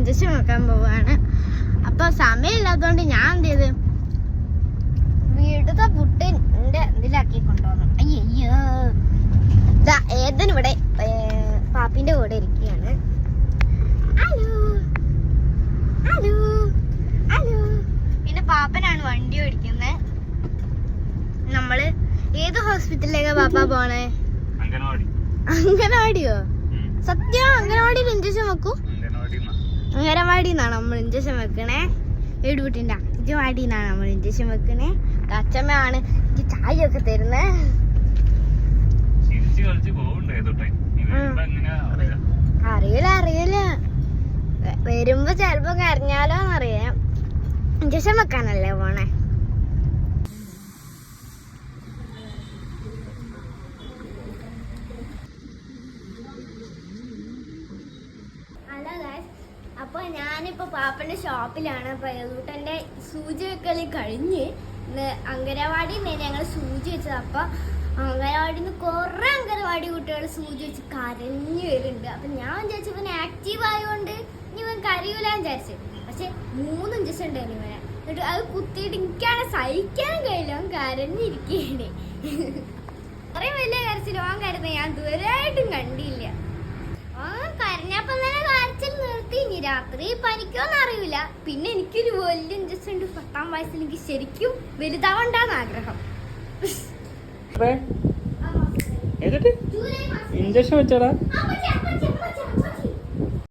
Injection വെക്കാൻ പോവാണ്. അപ്പൊ സമയമില്ലാത്തതുകൊണ്ട് ഞാൻ എന്ത് ചെയ്ത് വീട്ടിലത്തെ പുട്ടിന്റെ ഇതിലാക്കി കൊണ്ടുവന്നു. അയ്യോ ഏതൻ ഇവിടെ പാപ്പിന്റെ കൂടെ ഇരിക്കുകയാണ്. Hello hello hello. പിന്നെ പാപ്പനാണ് വണ്ടി ഓടിക്കുന്നത്. നമ്മള് ഏത് ഹോസ്പിറ്റലിലേക്കാ പാപ്പ പോണേ? അംഗനവാടിയോ? സത്യം അംഗനവാടിയിൽ ഇഞ്ചക്ഷൻ വെക്കൂ? അംഗനവാടിന്നാണ് നമ്മൾ ഇഞ്ചക്ഷൻ വെക്കണേ. വീടുവിട്ടിന്റെ അംഗനവാടിന്നാണ് നമ്മൾ ഇഞ്ചക്ഷൻ വെക്കണേ. അച്ഛമ്മയാണ് എനിക്ക് ചായ ഒക്കെ തരുന്നേ. അറിയില്ല വരുമ്പോ ചെലപ്പോ കരഞ്ഞാലോന്നറിയാം. ഇഞ്ചക്ഷൻ വെക്കാനല്ലേ പോണേ. അപ്പൊ ഞാനിപ്പോ പാപ്പന്റെ ഷോപ്പിലാണ്. പേരൂട്ടന്റെ സൂചി വെക്കല് കഴിഞ്ഞ് അംഗനവാടിയിൽ ഞങ്ങൾ സൂചി വെച്ചത്. അപ്പൊ അംഗനവാടിന്ന് കുറെ അംഗനവാടി കുട്ടികൾ സൂചി വെച്ച് കരഞ്ഞു വരുന്നുണ്ട്. അപ്പൊ ഞാൻ വിചാരിച്ചു ഇവൻ ആക്റ്റീവ് ആയതുകൊണ്ട് ഇവൻ കരയൂലാന്ന് വിചാരിച്ചു. പക്ഷെ 3 ഇഞ്ചക്ഷൻ ഉണ്ടായിരുന്നു ഇവനെ. എന്നിട്ട് അത് കുത്തിയിട്ട് എനിക്കാണ് സഹിക്കാൻ കഴിയില്ല. അവൻ കരഞ്ഞിരിക്കുകയാണ്. അത്രയും വലിയ കരച്ചിൽ അവൻ കരുതുന്നത് ഞാൻ ദൂരമായിട്ടും കണ്ടില്ല. കരഞ്ഞപ്പം തന്നെ കരച്ചിൽ നിർത്തി. ഇനി രാത്രി പനിക്കോന്ന് അറിയില്ല. പിന്നെ എനിക്കൊരു വലിയ ഇഞ്ചക്ഷൻ ഉണ്ട്. 10ാം വയസ്സിൽ എനിക്ക് ശരിക്കും വലുതാവണ്ടാന്ന് ആഗ്രഹം. ഇഞ്ചക്ഷൻ വെച്ചോടാ.